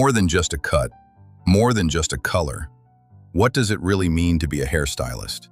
More than just a cut, more than just a color. What does it really mean to be a hairstylist?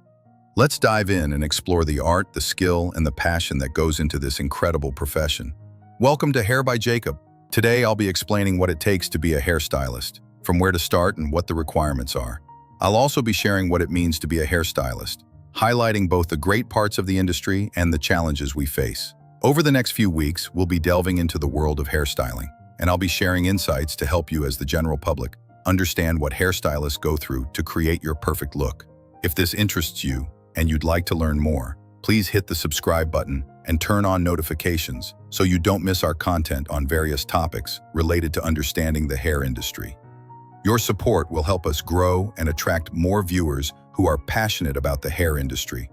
Let's dive in and explore the art, the skill, and the passion that goes into this incredible profession. Welcome to Hair by Jacob. Today I'll be explaining what it takes to be a hairstylist, from where to start and what the requirements are. I'll also be sharing what it means to be a hairstylist, highlighting both the great parts of the industry and the challenges we face. Over the next few weeks, we'll be delving into the world of hairstyling, and I'll be sharing insights to help you as the general public understand what hairstylists go through to create your perfect look. If this interests you and you'd like to learn more, please hit the subscribe button and turn on notifications so you don't miss our content on various topics related to understanding the hair industry. Your support will help us grow and attract more viewers who are passionate about the hair industry.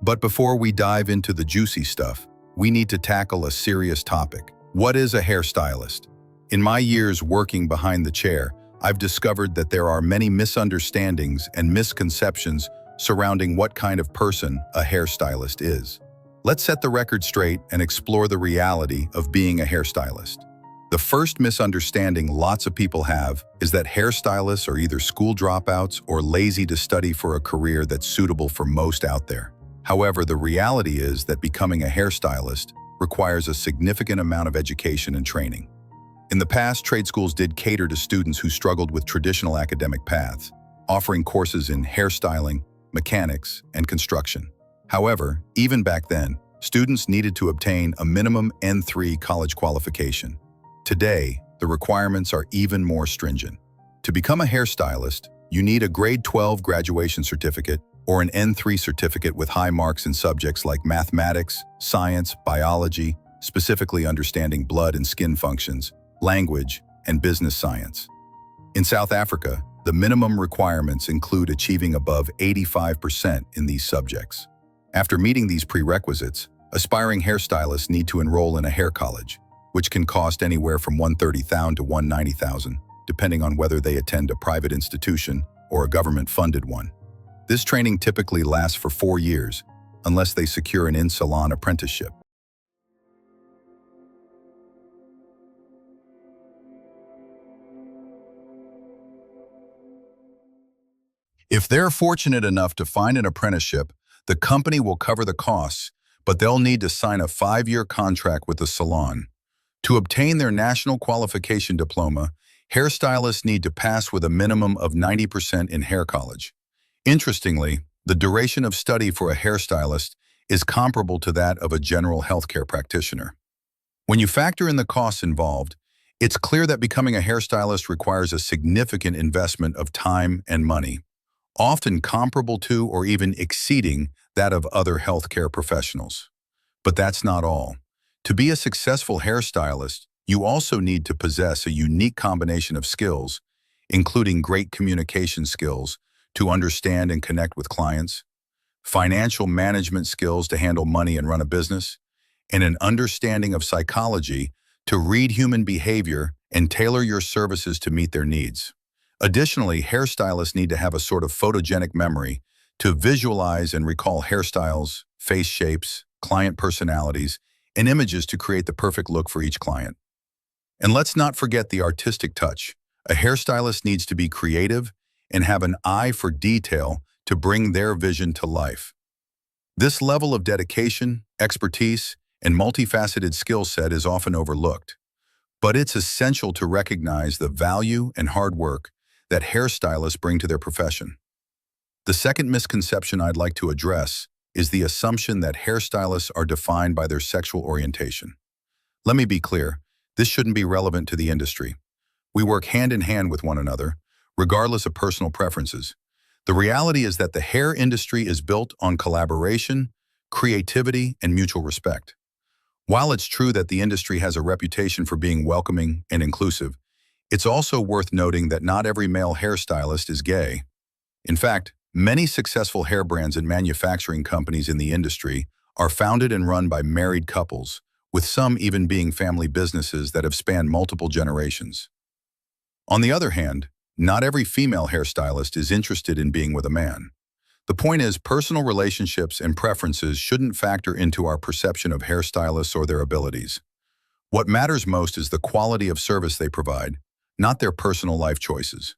But before we dive into the juicy stuff, we need to tackle a serious topic. What is a hairstylist? In my years working behind the chair, I've discovered that there are many misunderstandings and misconceptions surrounding what kind of person a hairstylist is. Let's set the record straight and explore the reality of being a hairstylist. The first misunderstanding lots of people have is that hairstylists are either school dropouts or lazy to study for a career that's suitable for most out there. However, the reality is that becoming a hairstylist requires a significant amount of education and training. In the past, trade schools did cater to students who struggled with traditional academic paths, offering courses in hairstyling, mechanics, and construction. However, even back then, students needed to obtain a minimum N3 college qualification. Today, the requirements are even more stringent. To become a hairstylist, you need a grade 12 graduation certificate or an N3 certificate with high marks in subjects like mathematics, science, biology, specifically understanding blood and skin functions, language, and business science. In South Africa, the minimum requirements include achieving above 85% in these subjects. After meeting these prerequisites, aspiring hairstylists need to enroll in a hair college, which can cost anywhere from $130,000 to $190,000, depending on whether they attend a private institution or a government-funded one. This training typically lasts for 4 years, unless they secure an in-salon apprenticeship. If they're fortunate enough to find an apprenticeship, the company will cover the costs, but they'll need to sign a 5-year contract with the salon. To obtain their national qualification diploma, hairstylists need to pass with a minimum of 90% in hair college. Interestingly, the duration of study for a hairstylist is comparable to that of a general healthcare practitioner. When you factor in the costs involved, it's clear that becoming a hairstylist requires a significant investment of time and money, often comparable to or even exceeding that of other healthcare professionals. But that's not all. To be a successful hairstylist, you also need to possess a unique combination of skills, including great communication skills to understand and connect with clients, financial management skills to handle money and run a business, and an understanding of psychology to read human behavior and tailor your services to meet their needs. Additionally, hairstylists need to have a sort of photogenic memory to visualize and recall hairstyles, face shapes, client personalities, and images to create the perfect look for each client. And let's not forget the artistic touch. A hairstylist needs to be creative and have an eye for detail to bring their vision to life. This level of dedication, expertise, and multifaceted skill set is often overlooked, but it's essential to recognize the value and hard work that hairstylists bring to their profession. The second misconception I'd like to address is the assumption that hairstylists are defined by their sexual orientation. Let me be clear, this shouldn't be relevant to the industry. We work hand in hand with one another, regardless of personal preferences. The reality is that the hair industry is built on collaboration, creativity, and mutual respect. While it's true that the industry has a reputation for being welcoming and inclusive, it's also worth noting that not every male hairstylist is gay. In fact, many successful hair brands and manufacturing companies in the industry are founded and run by married couples, with some even being family businesses that have spanned multiple generations. On the other hand, not every female hairstylist is interested in being with a man. The point is, personal relationships and preferences shouldn't factor into our perception of hairstylists or their abilities. What matters most is the quality of service they provide, not their personal life choices.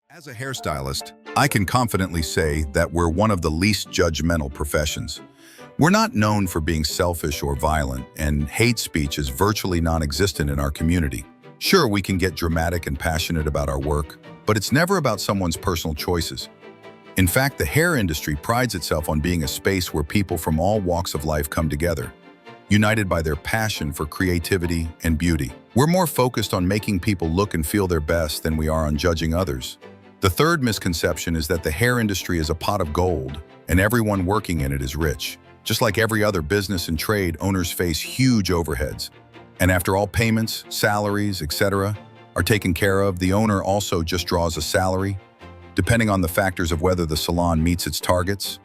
As a hairstylist, I can confidently say that we're one of the least judgmental professions. We're not known for being selfish or violent, and hate speech is virtually non-existent in our community. Sure, we can get dramatic and passionate about our work, but it's never about someone's personal choices. In fact, the hair industry prides itself on being a space where people from all walks of life come together, united by their passion for creativity and beauty. We're more focused on making people look and feel their best than we are on judging others. The third misconception is that the hair industry is a pot of gold, and everyone working in it is rich. Just like every other business and trade, owners face huge overheads. And after all payments, salaries, etc., are taken care of, the owner also just draws a salary, depending on the factors of whether the salon meets its targets,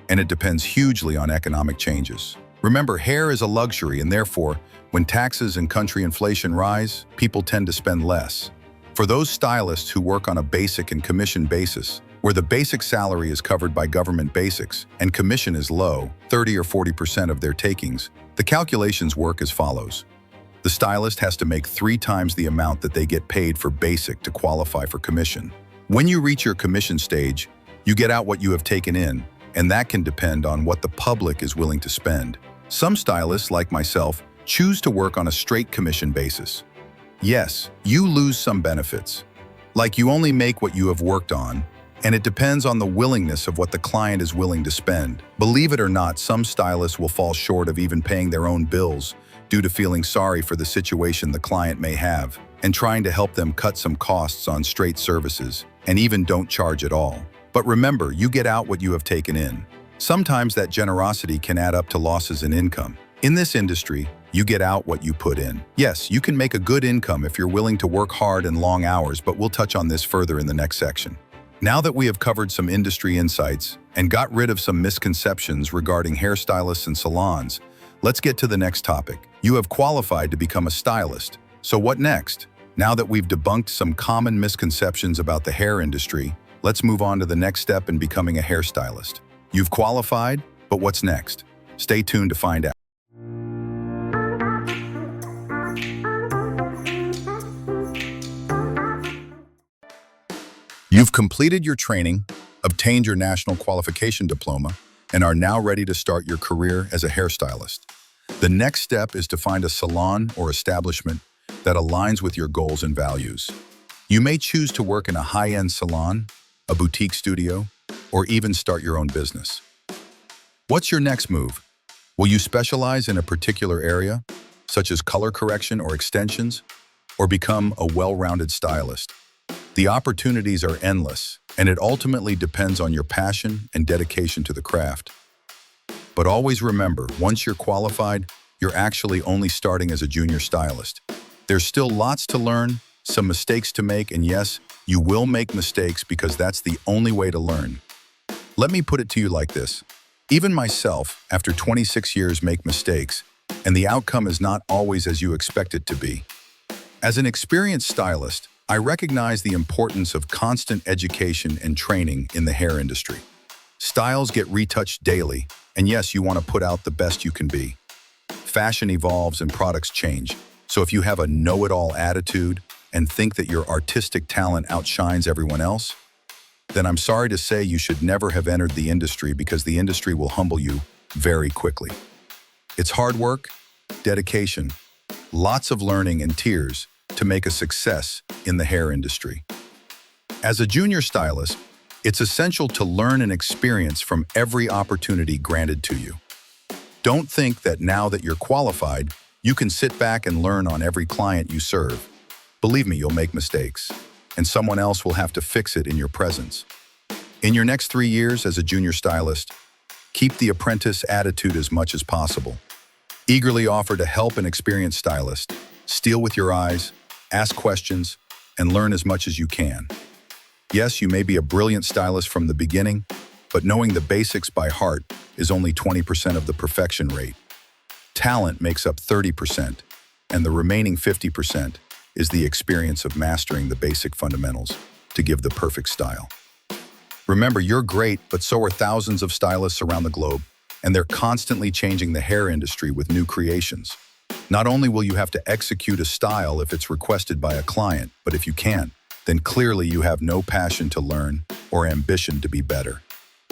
and it depends hugely on economic changes. Remember, hair is a luxury, and therefore, when taxes and country inflation rise, people tend to spend less. For those stylists who work on a basic and commission basis, where the basic salary is covered by government basics and commission is low, 30 or 40% of their takings, the calculations work as follows. The stylist has to make 3 times the amount that they get paid for basic to qualify for commission. When you reach your commission stage, you get out what you have taken in, and that can depend on what the public is willing to spend. Some stylists, like myself, choose to work on a straight commission basis. Yes, you lose some benefits, like you only make what you have worked on, and it depends on the willingness of what the client is willing to spend. Believe it or not, some stylists will fall short of even paying their own bills due to feeling sorry for the situation the client may have, and trying to help them cut some costs on straight services, and even don't charge at all. But remember, you get out what you have taken in. Sometimes that generosity can add up to losses in income. In this industry, you get out what you put in. Yes, you can make a good income if you're willing to work hard and long hours, but we'll touch on this further in the next section. Now that we have covered some industry insights and got rid of some misconceptions regarding hairstylists and salons, let's get to the next topic. You have qualified to become a stylist. So what next? Now that we've debunked some common misconceptions about the hair industry, let's move on to the next step in becoming a hairstylist. You've qualified, but what's next? Stay tuned to find out. You've completed your training, obtained your national qualification diploma, and are now ready to start your career as a hairstylist. The next step is to find a salon or establishment that aligns with your goals and values. You may choose to work in a high-end salon, a boutique studio, or even start your own business. What's your next move? Will you specialize in a particular area, such as color correction or extensions, or become a well-rounded stylist? The opportunities are endless, and it ultimately depends on your passion and dedication to the craft. But always remember, once you're qualified, you're actually only starting as a junior stylist. There's still lots to learn, some mistakes to make, and yes, you will make mistakes because that's the only way to learn. Let me put it to you like this. Even myself, after 26 years, make mistakes, and the outcome is not always as you expect it to be. As an experienced stylist, I recognize the importance of constant education and training in the hair industry. Styles get retouched daily, and yes, you want to put out the best you can be. Fashion evolves and products change, so if you have a know-it-all attitude and think that your artistic talent outshines everyone else, then I'm sorry to say you should never have entered the industry because the industry will humble you very quickly. It's hard work, dedication, lots of learning and tears to make a success in the hair industry. As a junior stylist, it's essential to learn and experience from every opportunity granted to you. Don't think that now that you're qualified, you can sit back and learn on every client you serve. Believe me, you'll make mistakes, and someone else will have to fix it in your presence. In your next 3 years as a junior stylist, keep the apprentice attitude as much as possible. Eagerly offer to help an experienced stylist. Steal with your eyes, ask questions, and learn as much as you can. Yes, you may be a brilliant stylist from the beginning, but knowing the basics by heart is only 20% of the perfection rate. Talent makes up 30%, and the remaining 50% is the experience of mastering the basic fundamentals to give the perfect style. Remember, you're great, but so are thousands of stylists around the globe, and they're constantly changing the hair industry with new creations. Not only will you have to execute a style if it's requested by a client, but if you can't, then clearly you have no passion to learn or ambition to be better.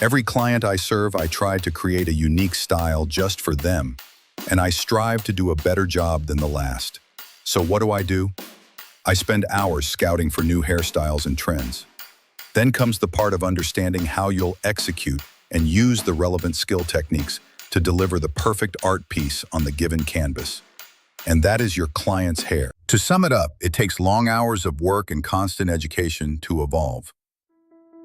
Every client I serve, I try to create a unique style just for them, and I strive to do a better job than the last. So what do? I spend hours scouting for new hairstyles and trends. Then comes the part of understanding how you'll execute and use the relevant skill techniques to deliver the perfect art piece on the given canvas. And that is your client's hair. To sum it up, it takes long hours of work and constant education to evolve.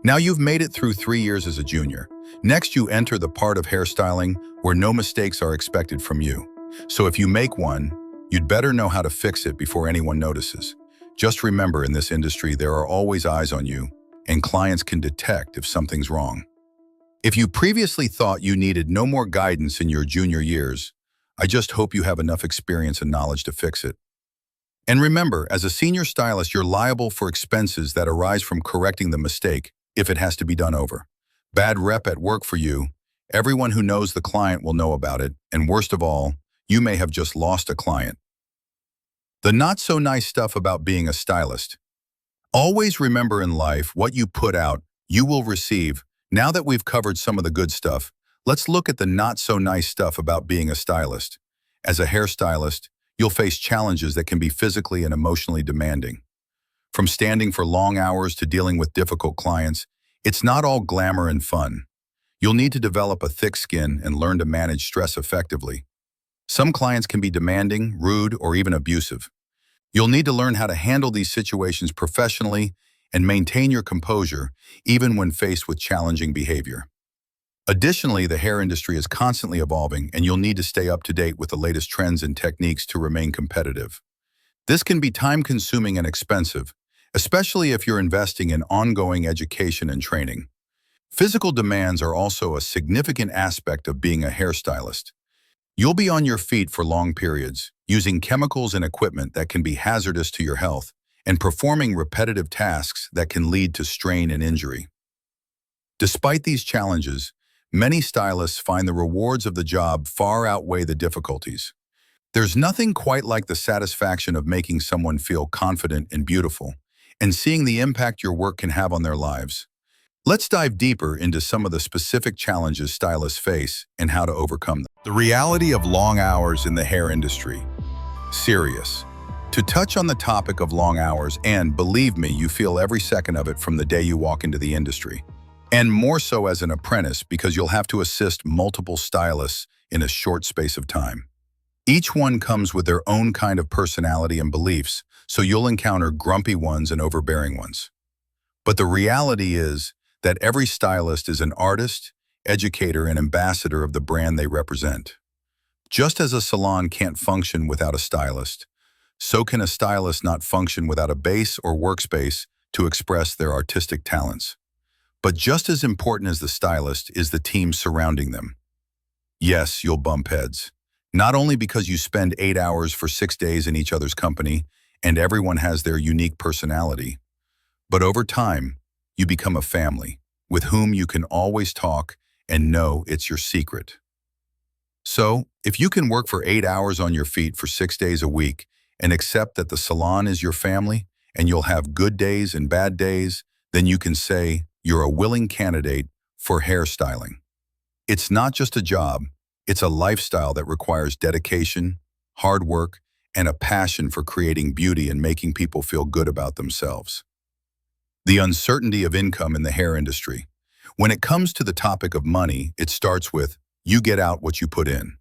Now you've made it through 3 years as a junior. Next, you enter the part of hairstyling where no mistakes are expected from you. So if you make one, you'd better know how to fix it before anyone notices. Just remember, in this industry, there are always eyes on you, and clients can detect if something's wrong. If you previously thought you needed no more guidance in your junior years, I just hope you have enough experience and knowledge to fix it. And remember, as a senior stylist, you're liable for expenses that arise from correcting the mistake if it has to be done over. Bad rep at work for you. Everyone who knows the client will know about it, and worst of all, you may have just lost a client. The not so nice stuff about being a stylist. Always remember, in life, what you put out, you will receive. Now that we've covered some of the good stuff, let's look at the not so nice stuff about being a stylist. As a hairstylist, you'll face challenges that can be physically and emotionally demanding. From standing for long hours to dealing with difficult clients, it's not all glamour and fun. You'll need to develop a thick skin and learn to manage stress effectively. Some clients can be demanding, rude, or even abusive. You'll need to learn how to handle these situations professionally and maintain your composure even when faced with challenging behavior. Additionally, the hair industry is constantly evolving, and you'll need to stay up to date with the latest trends and techniques to remain competitive. This can be time-consuming and expensive, especially if you're investing in ongoing education and training. Physical demands are also a significant aspect of being a hairstylist. You'll be on your feet for long periods, using chemicals and equipment that can be hazardous to your health, and performing repetitive tasks that can lead to strain and injury. Despite these challenges, many stylists find the rewards of the job far outweigh the difficulties. There's nothing quite like the satisfaction of making someone feel confident and beautiful, and seeing the impact your work can have on their lives. Let's dive deeper into some of the specific challenges stylists face and how to overcome them. The reality of long hours in the hair industry. Serious. To touch on the topic of long hours, and believe me, you feel every second of it from the day you walk into the industry. And more so as an apprentice, because you'll have to assist multiple stylists in a short space of time. Each one comes with their own kind of personality and beliefs, so you'll encounter grumpy ones and overbearing ones. But the reality is that every stylist is an artist, educator, and ambassador of the brand they represent. Just as a salon can't function without a stylist, so can a stylist not function without a base or workspace to express their artistic talents. But just as important as the stylist is the team surrounding them. Yes, you'll bump heads. Not only because you spend 8 hours for 6 days in each other's company, and everyone has their unique personality, but over time, you become a family with whom you can always talk and know it's your secret. So, if you can work for 8 hours on your feet for 6 days a week and accept that the salon is your family and you'll have good days and bad days, then you can say you're a willing candidate for hairstyling. It's not just a job, it's a lifestyle that requires dedication, hard work, and a passion for creating beauty and making people feel good about themselves. The uncertainty of income in the hair industry. When it comes to the topic of money, it starts with, you get out what you put in.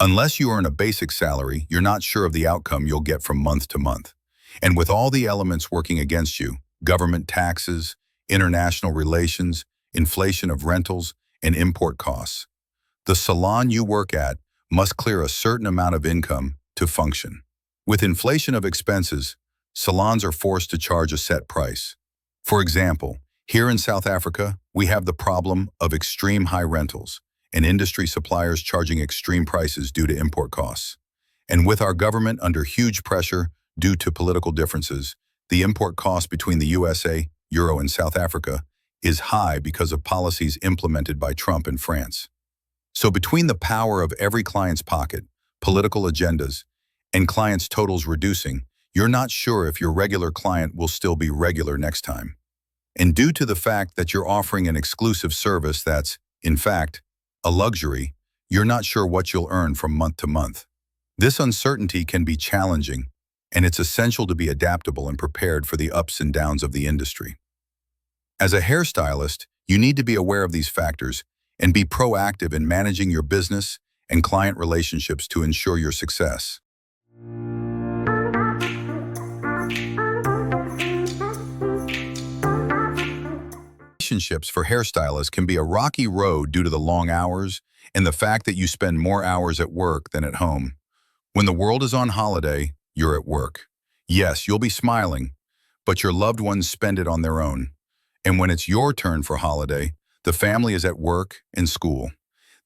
Unless you earn a basic salary, you're not sure of the outcome you'll get from month to month. And with all the elements working against you, government taxes, international relations, inflation of rentals, and import costs, the salon you work at must clear a certain amount of income to function. With inflation of expenses, salons are forced to charge a set price. For example, here in South Africa, we have the problem of extreme high rentals and industry suppliers charging extreme prices due to import costs. And with our government under huge pressure due to political differences, the import cost between the USA, Euro, and South Africa is high because of policies implemented by Trump and France. So between the power of every client's pocket, political agendas, and clients' totals reducing, you're not sure if your regular client will still be regular next time. And due to the fact that you're offering an exclusive service that's, in fact, a luxury, you're not sure what you'll earn from month to month. This uncertainty can be challenging, and it's essential to be adaptable and prepared for the ups and downs of the industry. As a hairstylist, you need to be aware of these factors and be proactive in managing your business and client relationships to ensure your success. Relationships for hairstylists can be a rocky road due to the long hours and the fact that you spend more hours at work than at home. When the world is on holiday, you're at work. Yes, you'll be smiling, but your loved ones spend it on their own. And when it's your turn for holiday, the family is at work and school.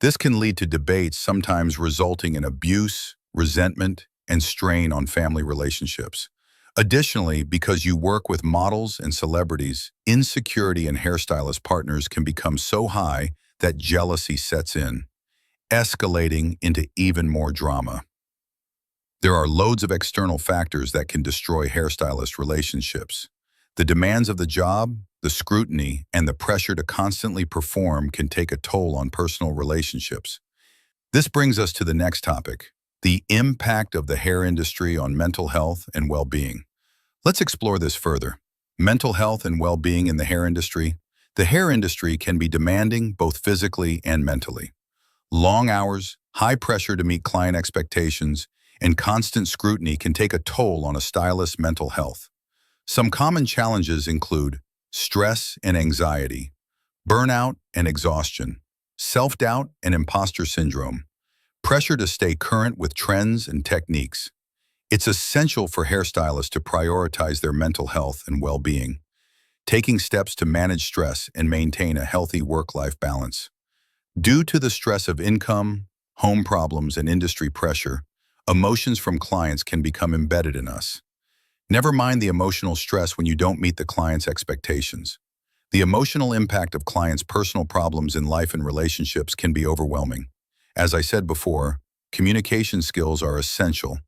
This can lead to debates, sometimes resulting in abuse, resentment, and strain on family relationships. Additionally, because you work with models and celebrities, insecurity in hairstylist partners can become so high that jealousy sets in, escalating into even more drama. There are loads of external factors that can destroy hairstylist relationships. The demands of the job, the scrutiny, and the pressure to constantly perform can take a toll on personal relationships. This brings us to the next topic, the impact of the hair industry on mental health and well-being. Let's explore this further. Mental health and well-being in the hair industry. The hair industry can be demanding both physically and mentally. Long hours, high pressure to meet client expectations, and constant scrutiny can take a toll on a stylist's mental health. Some common challenges include stress and anxiety, burnout and exhaustion, self-doubt and imposter syndrome, pressure to stay current with trends and techniques. It's essential for hairstylists to prioritize their mental health and well-being, taking steps to manage stress and maintain a healthy work-life balance. Due to the stress of income, home problems, and industry pressure, emotions from clients can become embedded in us. Never mind the emotional stress when you don't meet the client's expectations. The emotional impact of clients' personal problems in life and relationships can be overwhelming. As I said before, communication skills are essential,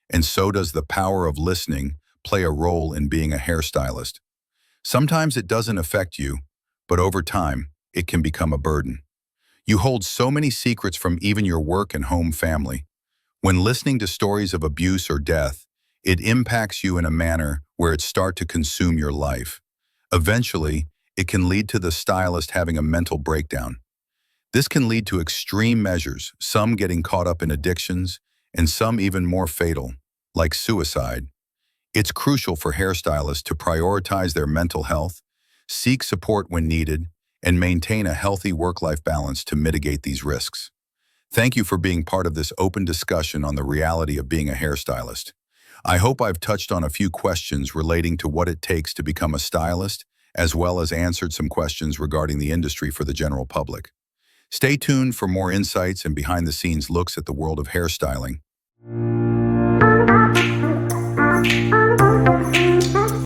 and so does the power of listening play a role in being a hairstylist. Sometimes it doesn't affect you, but over time, it can become a burden. You hold so many secrets from even your work and home family. When listening to stories of abuse or death, it impacts you in a manner where it starts to consume your life. Eventually, it can lead to the stylist having a mental breakdown. This can lead to extreme measures, some getting caught up in addictions, and some even more fatal, like suicide. It's crucial for hairstylists to prioritize their mental health, seek support when needed, and maintain a healthy work-life balance to mitigate these risks. Thank you for being part of this open discussion on the reality of being a hairstylist. I hope I've touched on a few questions relating to what it takes to become a stylist, as well as answered some questions regarding the industry for the general public. Stay tuned for more insights and behind-the-scenes looks at the world of hairstyling.